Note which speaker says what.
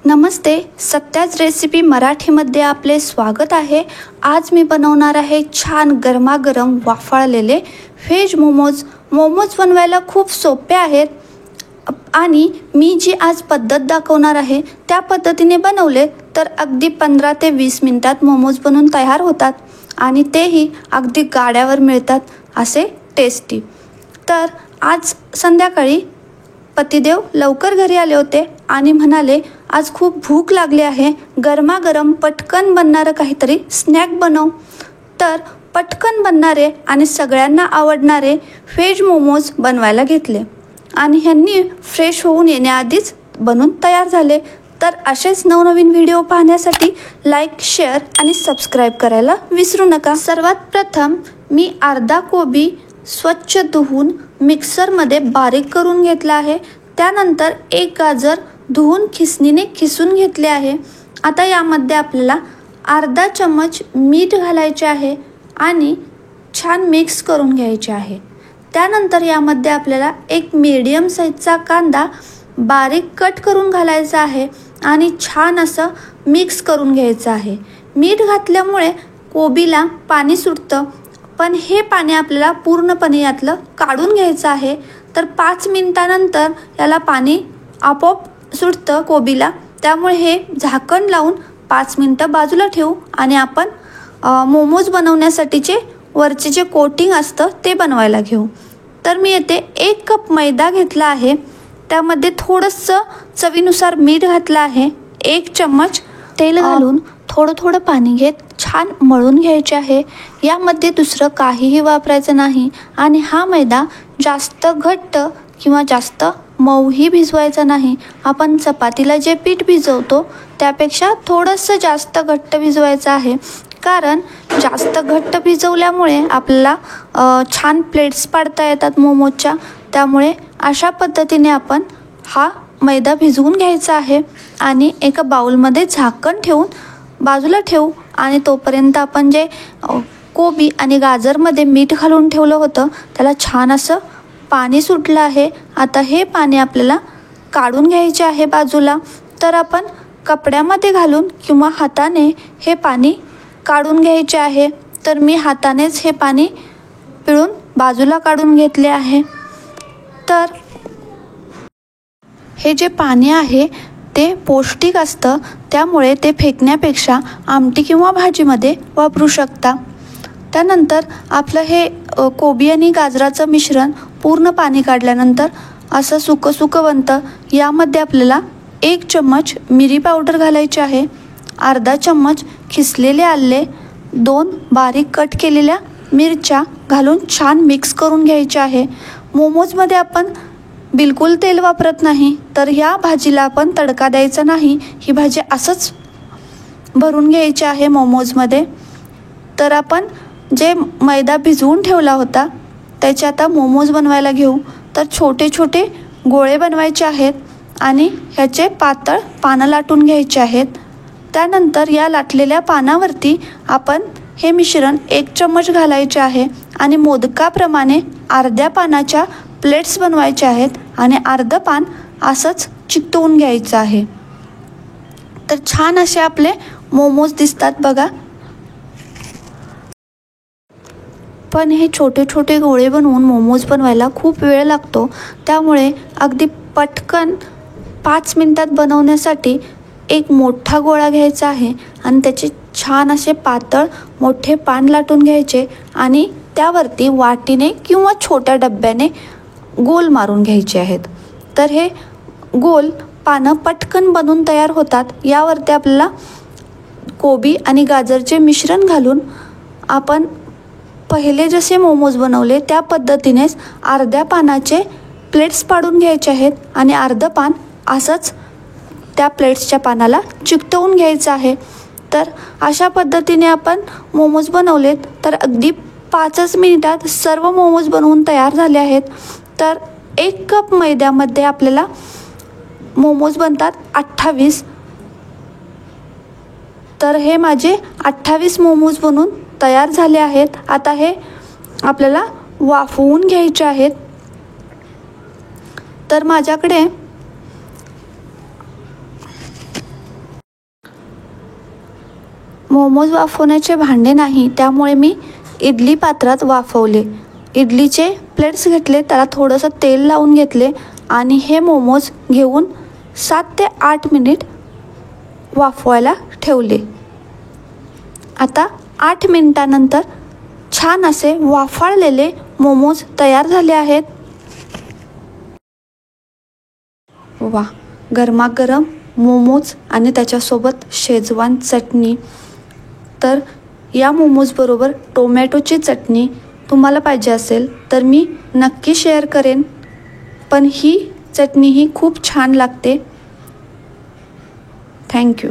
Speaker 1: नमस्ते, सत्याच recipe मराठीमध्ये आपले स्वागत आहे। आज मी बनवणार आहे छान गरमागरम वाफाळलेले व्हेज मोमोज। मोमोज बनवायला खूप सोपे आहेत आणि मी जी आज पद्धत दाखवणार आहे त्या पद्धतीने बनवले तर अगदी 15 ते 20 मिनिटात मोमोज बनून तयार होतात आणि तेही अगदी गाड्यावर मिळतात असे टेस्टी। तर आज संध्याकाळी पतिदेव लवकर घरी आले होते आणि म्हणाले, आज खूप भूक लागली आहे, गरमागरम पटकन बनणारं काहीतरी स्नॅक बनव। तर पटकन बनणारे आणि सगळ्यांना आवडणारे व्हेज मोमोज बनवायला घेतले आणि ह्यांनी फ्रेश होऊन येण्याआधीच बनून तयार झाले। तर असेच नवनवीन व्हिडिओ पाहण्यासाठी लाईक, शेअर आणि सबस्क्राईब करायला विसरू नका। सर्वात प्रथम मी अर्धा कोबी स्वच्छ धुवून मिक्सरमध्ये बारीक करून घेतला आहे। त्यानंतर एक गाजर धुवून खिसणीने खिसून घेतले आहे। आता यामध्ये आपल्याला अर्धा चम्मच मीठ घालायचे आहे आणि छान मिक्स करून घ्यायचे आहे। त्यानंतर यामध्ये आपल्याला एक मीडियम साईजचा कांदा बारीक कट करून घालायचा आहे आणि छान असं मिक्स करून घ्यायचं आहे। मीठ घातल्यामुळे कोबीला पाणी सुटतं, पण हे पाणी आपल्याला पूर्णपणे यातलं काढून घ्यायचं आहे। तर 5 मिनिटानंतर याला पाणी आपोआप सुटतं कोबीला, त्यामुळे हे झाकण लावून 5 मिनिटं बाजूला ठेवू आणि आपण मोमोज बनवण्यासाठीचे वरचे जे कोटिंग असतं ते बनवायला घेऊ। तर मी येथे 1 कप मैदा घेतला आहे, त्यामध्ये थोडंसं चवीनुसार मीठ घातलं आहे, 1 चम्मच तेल घालून थोडं थोडं पाणी घेत छान मळून घ्यायचे आहे। यामध्ये दुसरं काहीही वापरायचं नाही आणि हा मैदा जास्त घट्ट किंवा जास्त मऊही भिजवायचा नाही। आपण चपातीला जे पीठ भिजवतो त्यापेक्षा थोडंसं जास्त घट्ट भिजवायचं आहे, कारण जास्त घट्ट भिजवल्यामुळे आपल्याला छान प्लेट्स पाडता येतात मोमोजच्या। त्यामुळे अशा पद्धतीने आपण हा मैदा भिजवून घ्यायचा आहे आणि एका बाउलमध्ये झाकण ठेवून बाजूला ठेवू आणि तोपर्यंत आपण जे कोबी आणि गाजरमध्ये मीठ घालून ठेवलं होतं त्याला छान असं पाणी सुटलं आहे। आता हे पाणी आपल्याला काढून घ्यायचे आहे बाजूला। तर आपण कपड्यामध्ये घालून किंवा हाताने हे पाणी काढून घ्यायचे आहे। तर मी हातानेच हे पाणी पिळून बाजूला काढून घेतले आहे। तर हे जे पाणी आहे ते पौष्टिक असतं, त्यामुळे ते फेकण्यापेक्षा आमटी किंवा भाजीमध्ये वापरू शकता। त्यानंतर आपलं हे कोबी आणि गाजराचं मिश्रण पूर्ण पाणी काढल्यानंतर असं सुकं सुकं बनतं। यामध्ये आपल्याला 1 चम्मच मिरी पावडर घालायची आहे, अर्धा चम्मच खिसलेले आले, 2 बारीक कट केलेल्या मिरच्या घालून छान मिक्स करून घ्यायचे आहे। मोमोजमध्ये आपण बिलकुल तेल वापरत नाही, तर ह्या भाजीला आपण तडका द्यायचा नाही, ही भाजी असंच भरून घ्यायची आहे मोमोजमध्ये। तर आपण जे मैदा भिजवून ठेवला होता त्याचे आता मोमोज बनवायला घेऊ। तर छोटे छोटे गोळे बनवायचे आहेत आणि ह्याचे पातळ पानं लाटून घ्यायचे आहेत। त्यानंतर या लाटलेल्या पानावरती आपण हे मिश्रण 1 चम्मच घालायचे आहे आणि मोदकाप्रमाणे अर्ध्या पानाच्या प्लेट्स बनवायचे आहेत आणि अर्धं पान असंच चिकटवून घ्यायचं आहे। तर छान असे आपले मोमोज दिसतात बघा। पण हे छोटे छोटे गोळे बनवून मोमोज बनवायला खूप वेळ लागतो, त्यामुळे अगदी पटकन 5 मिनिटात बनवण्यासाठी एक मोठा गोळा घ्यायचा आहे आणि त्याचे छान असे पातळ मोठे पान लाटून घ्यायचे आणि त्यावरती वाटीने किंवा छोट्या डब्याने गोल मारून घ्यायचे आहेत। तर हे गोल पानं पटकन बनून तयार होतात। यावरती आपल्याला कोबी आणि गाजरचे मिश्रण घालून आपण पहिले जसे मोमोज बनवले त्या पद्धतीनेच अर्ध्या पानाचे प्लेट्स पाडून घ्यायचे आहेत आणि अर्धं पान असंच त्या प्लेट्सच्या पानाला चिकटवून घ्यायचं आहे। तर अशा पद्धतीने आपण मोमोज बनवलेत तर अगदी 5च मिनिटात सर्व मोमोज बनवून तयार झाले आहेत। तर 1 कप मैद्यामध्ये आपल्याला मोमोज बनतात 28। तर हे माझे 28 मोमोज बनवून तयार झाले आहेत। आता हे आपल्याला वाफवून घ्यायचे आहेत। तर माझ्याकडे मोमोज वाफवण्याचे भांडे नाही, त्यामुळे मी इडली पात्रात वाफवले. इडलीचे प्लेट्स घेतले, त्याला थोडंसं तेल लावून घेतले आणि हे मोमोज घेऊन 7 ते 8 मिनिट वाफवायला ठेवले. आता 8 मिनिटानंतर छान असे वाफाळलेले मोमोज तयार झाले आहेत. वा, गरमागरम मोमोज आणि त्याच्यासोबत शेजवान चटणी. तर या मोमोजबरोबर टोमॅटोची चटणी तुम्हाला पाहिजे असेल तर मी नक्की शेअर करेन, पण ही चटणी ही खूप छान लागते. थँक्यू.